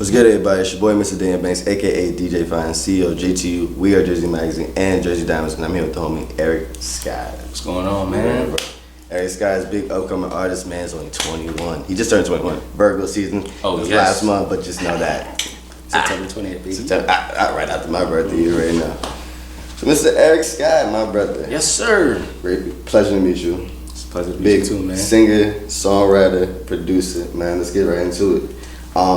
What's good, everybody? It's your boy, Mr. Dan Banks, aka DJ Fine, CEO of JTU. We are Jersey Magazine and Jersey Diamonds, and I'm here with the homie Eric Skye. What's going on, man? Yeah, Eric Skye is a big upcoming artist. Man's only 21. He just turned 21. Virgo season. Oh, it was yes. last month, but just know that. September 20th, baby. Right after my birthday, right now. So, Mr. Eric Skye, my brother. Yes, sir. Great pleasure to meet you. It's a pleasure to meet Big you too, man. singer, songwriter, producer. Man, let's get right into it. I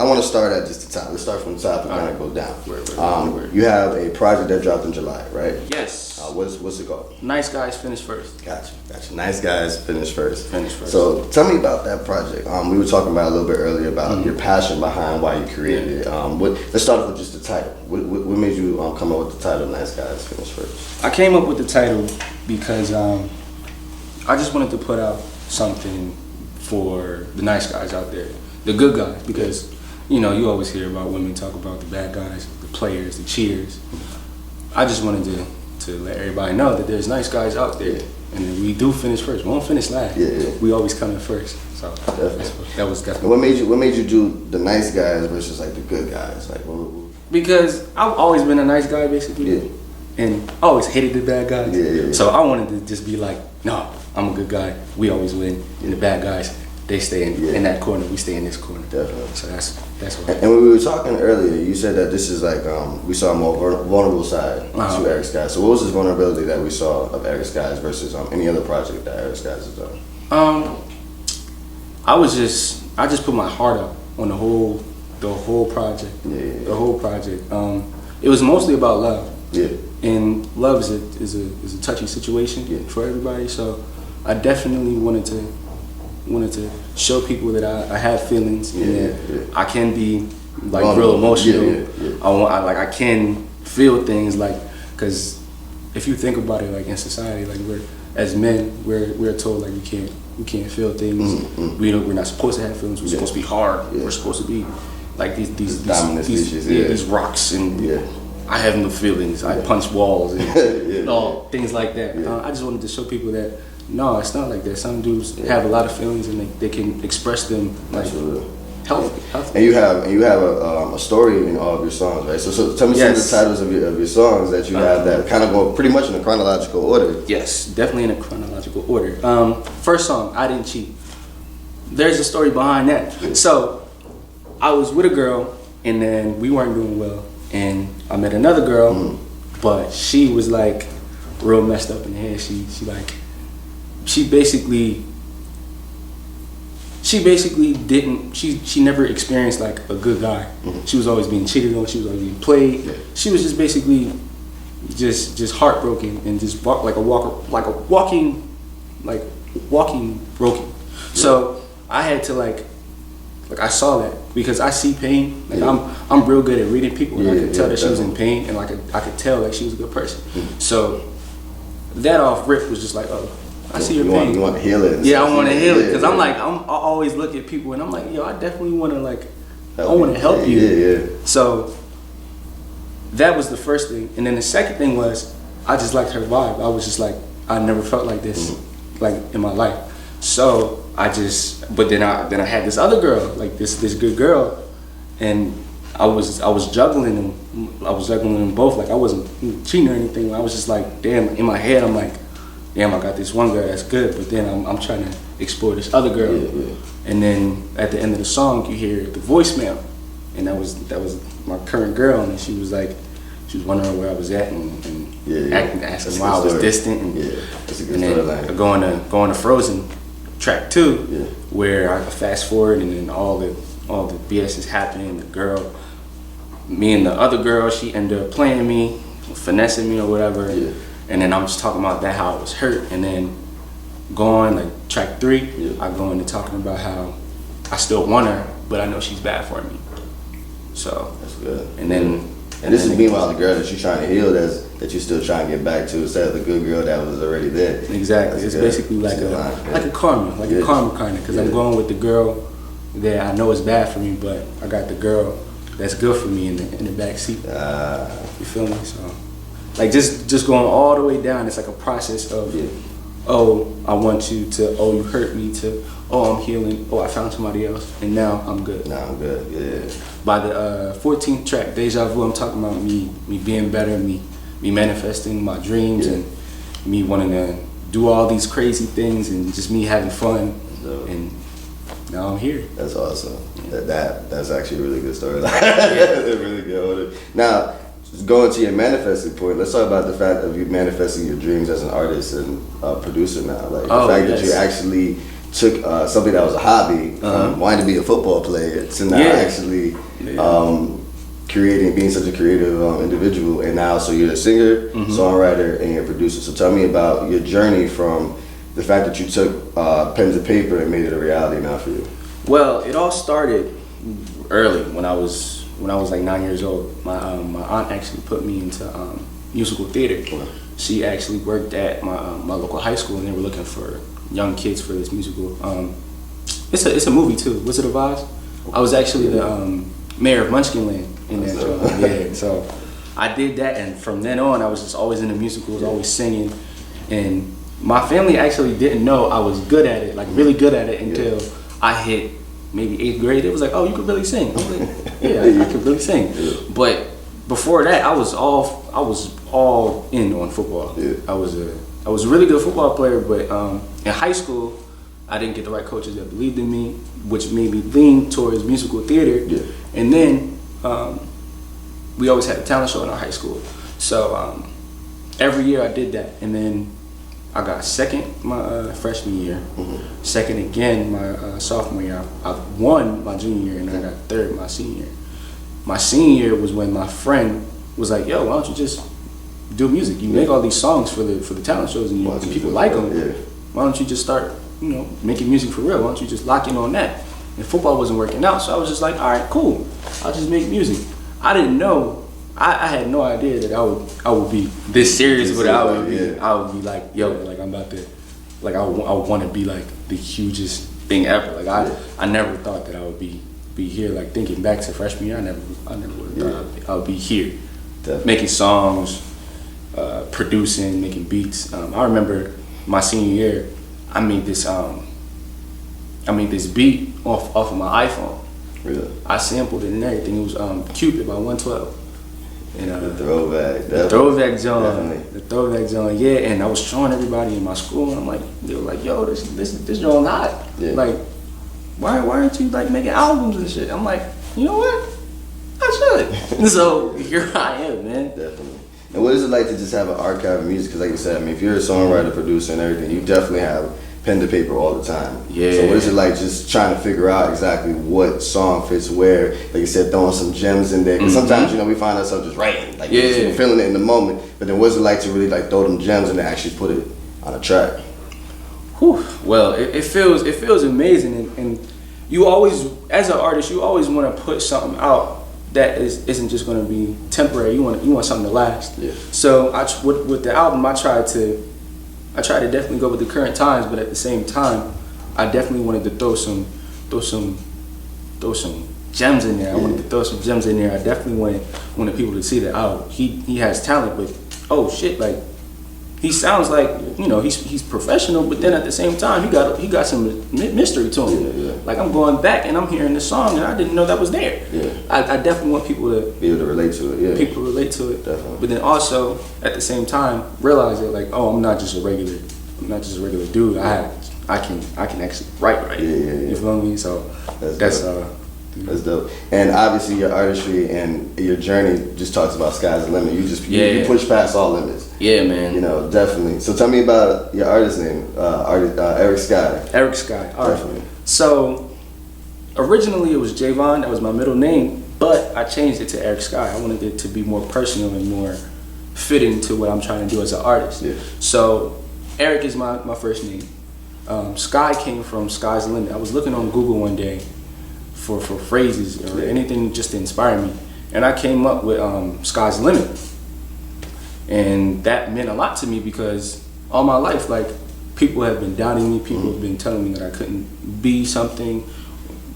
want to start at just the top. Let's start from the top and kind of go down. Word. You have a project that dropped in July, right? Yes. What's it called? Nice Guys Finish First. Gotcha. Nice Guys, finish first. Finish first. So tell me about that project. We were talking about a little bit earlier about your passion behind why you created it. Let's start off with just the title. What made you come up with the title Nice Guys Finish First? I came up with the title because I just wanted to put out something for the nice guys out there, the good guys, because you always hear about women talk about the bad guys, the players, the cheaters. I just wanted to let everybody know that there's nice guys out there, and that we do finish first. We won't finish last. We always come in first. So that was definitely. And what made you do the nice guys versus like the good guys? Like, because I've always been a nice guy, basically, and I always hated the bad guys. So I wanted to just be like, no, I'm a good guy. We always win, and the bad guys, they stay in that corner. We stay in this corner. Definitely. So that's what. And when we were talking earlier, you said that this is like we saw a more vulnerable side to Eric Skye. So what was this vulnerability that we saw of Eric Skye versus any other project that Eric Skye has done? I just put my heart up on the whole project. The whole project. It was mostly about love. And love is a touchy situation for everybody. So I definitely wanted to show people that I have feelings and that I can be like real emotional. I can feel things like, because if you think about it, like in society, like as men we're told like we can't feel things. We're not supposed to have feelings. We're supposed to be hard. We're supposed to be like these rocks and. I have no feelings. I punch walls and all things like that. I just wanted to show people that no, it's not like that. Some dudes have a lot of feelings and they can express them like healthy. And you have a story in all of your songs, right? So tell me some of the titles of your songs that you have that kind of go pretty much in a chronological order. Yes, definitely in a chronological order. First song, I Didn't Cheat. There's a story behind that. So I was with a girl and then we weren't doing well. And I met another girl, but she was like real messed up in the head. She basically didn't. She never experienced like a good guy. She was always being cheated on. She was always being played. She was just basically just heartbroken and just walking broken. So I had to like I saw that because I see pain. Like I'm real good at reading people, and I could tell that she was in pain, and I could tell like she was a good person. So that off rip was just like, oh, I see your pain. You want to heal it? Yeah, I want to heal it because I always look at people and I'm like, yo, I definitely want to I want to help you. So that was the first thing, and then the second thing was I just liked her vibe. I was just like, I never felt like this like in my life. So but then I had this other girl, like this good girl, and I was juggling them. I was juggling them both. Like I wasn't cheating or anything. I was just like, damn. In my head, I'm like, damn. I got this one girl that's good, but then I'm trying to explore this other girl. And then at the end of the song, you hear the voicemail, and that was my current girl, and she was wondering where I was at and asking why I was distant, and then going to Frozen. Track 2, where I fast forward and then all the BS is happening. Me and the other girl, she ended up playing me, finessing me or whatever. And then I'm just talking about that, how I was hurt. And then going like track 3, I go into talking about how I still want her, but I know she's bad for me. So that's good. And then. And this is meanwhile the girl that you're trying to heal that you're still trying to get back to instead of the good girl that was already there. Exactly. It's basically like a karma, a karma kind of, because I'm going with the girl that I know is bad for me, but I got the girl that's good for me in the back seat. You feel me? So like just going all the way down, it's like a process of oh, I want you to, oh, you hurt me, to oh, I'm healing, oh, I found somebody else, and now I'm good. Now I'm good, yeah. By the 14th track, Deja Vu, I'm talking about me being better, me manifesting my dreams, and me wanting to do all these crazy things, and just me having fun, and now I'm here. That's awesome. That's actually a really good story. It's really good. Now, going to your manifesting point, let's talk about the fact of you manifesting your dreams as an artist and producer now. Like the fact that you actually took something that was a hobby, wanting to be a football player, to now actually being such a creative individual, and now so you're a singer, songwriter, and you're a producer. So tell me about your journey from the fact that you took pen to paper and made it a reality now for you. Well, it all started early when I was like 9 years old. My aunt actually put me into musical theater. She actually worked at my local high school, and they were looking for young kids for this musical. It's a movie too. Wizard of Oz. I was actually the mayor of Munchkinland in that show. Yeah, so I did that, and from then on, I was just always in the musicals, always singing, and my family actually didn't know I was good at it, like really good at it, until I hit maybe 8th grade. It was like, oh, you could really sing. I was like, yeah, I could really sing. But before that, I was all in on football. I was a really good football player, but in high school, I didn't get the right coaches that believed in me, which made me lean towards musical theater. And then we always had a talent show in our high school. So every year I did that, and then I got second my freshman year, second again my sophomore year. I won my junior year, and I got third my senior year. My senior year was when my friend was like, "Yo, why don't you just do music? You make all these songs for the talent shows, and people like them. Why don't you just start, making music for real? Why don't you just lock in on that?" And football wasn't working out, so I was just like, "All right, cool. I'll just make music." I didn't know. I had no idea that I would be this serious, but I would be like, yo, like I'm about to, like I want to be like the hugest thing ever. Like I never thought that I would be here. Like thinking back to freshman year, I never would have thought I would be here, making songs, producing, making beats. I remember my senior year, I made this beat off of my iPhone. Really? I sampled it and everything. It was Cupid by 112. And, the throwback. The throwback joint. The throwback joint, yeah. And I was showing everybody in my school, and I'm like, they were like, yo, this joint hot. Like, why aren't you like making albums and shit? I'm like, you know what? I should. So here I am, man. Definitely. And what is it like to just have an archive of music? Because like you said, I mean, if you're a songwriter, producer, and everything, you definitely have pen to paper all the time. Yeah. So what is it like just trying to figure out exactly what song fits where? Like you said, throwing some gems in there. Because sometimes, we find ourselves just writing, like we're feeling it in the moment. But then what's it like to really like throw them gems and actually put it on a track? Whew. Well, it feels amazing, and you always, as an artist, you always want to put something out that isn't just going to be temporary. You want something to last. Yeah. So with the album, I tried to definitely go with the current times, but at the same time, I definitely wanted to throw some gems in there. I wanted to throw some gems in there. I definitely wanted people to see that, oh, he has talent, but oh shit, like he sounds like he's professional, but then at the same time he got some mystery to him. Yeah. Like I'm going back and I'm hearing the song and I didn't know that was there. Yeah. I definitely want people to be able to relate to it. Yeah. People relate to it. Definitely. But then also at the same time realize that like, oh, I'm not just a regular dude. I can actually write. Yeah. You feel me? So that's dope. And obviously your artistry and your journey just talks about sky's the limit. You push past all limits. Yeah, man. Definitely. So tell me about your artist name, Eric Skye. Eric Skye. All right. So originally it was Javon. That was my middle name, but I changed it to Eric Skye. I wanted it to be more personal and more fitting to what I'm trying to do as an artist. Yeah. So Eric is my first name. Skye came from Sky's the Limit. I was looking on Google one day for phrases or anything just to inspire me, and I came up with Sky's the Limit. And that meant a lot to me because all my life, like, people have been doubting me, people have been telling me that I couldn't be something,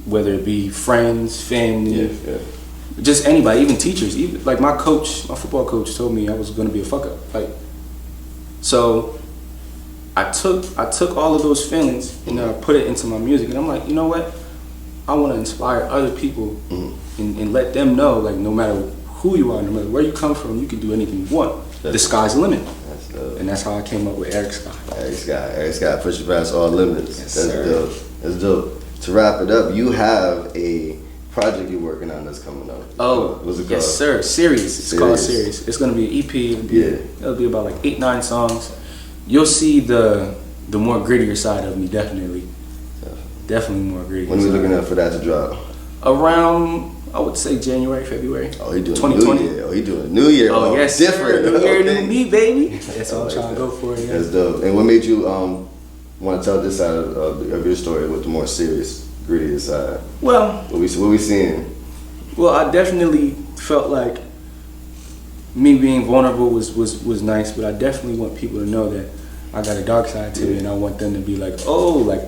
whether it be friends, family, just anybody, even teachers. Even like my football coach told me I was gonna be a fuck up. Like, so I took all of those feelings and I put it into my music, and I'm like, you know what? I want to inspire other people and let them know, like, no matter who you are, no matter where you come from, you can do anything you want. The sky's the limit. That's dope. And that's how I came up with Eric Skye. Eric Skye, push it past all limits. Yes, that's sir. dope. That's dope. To wrap it up, you have a project you're working on that's coming up. Oh, what's it called? Yes, sir. Series. It's called Series. It's gonna be an EP. It'll be about like 8-9 songs. You'll see the more grittier side of me, definitely. Definitely more gritty. When are we looking at for that to drop? Around, I would say January, February. Oh, he doing 2020. New Year. Oh, he doing New Year. Oh, yes, different. Sir. New Year, okay. new me, baby. That's what I'm trying to go for. Yeah. That's dope. And what made you want to tell this side of your story with the more serious, grittier side? Well, what we seeing? Well, I definitely felt like me being vulnerable was nice, but I definitely want people to know that I got a dark side to me, and I want them to be like, oh, like,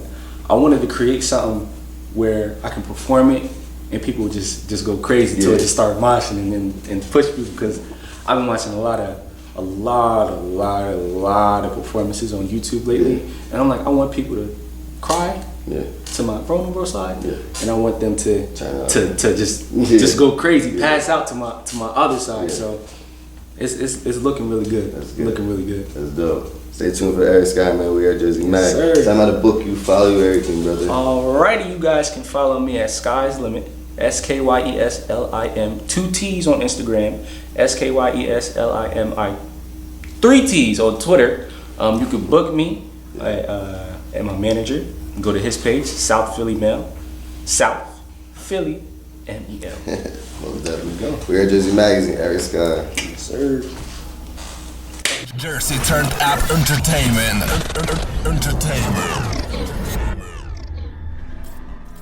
I wanted to create something where I can perform it and people just go crazy to it, just start moshing and push people, because I've been watching a lot of performances on YouTube lately, and I'm like, I want people to cry to my vulnerable side, and I want them to just go crazy, pass out to my other side. So it's looking really good. That's good. Looking really good. That's dope. Stay tuned for Eric Skye, man. We are Jersey Mag. Sir. Time out to book you, follow you, everything, brother. Alrighty, you guys can follow me at Sky's Limit, SKYESLIM, 2 T's on Instagram, SKYESLIMI, 3 T's on Twitter. You can book me at my manager. Go to his page, South Philly Mail, South Philly MEL. Most definitely go. We are Jersey Magazine, Eric Skye. Yes, sir. Jersey turned up entertainment. Entertainment.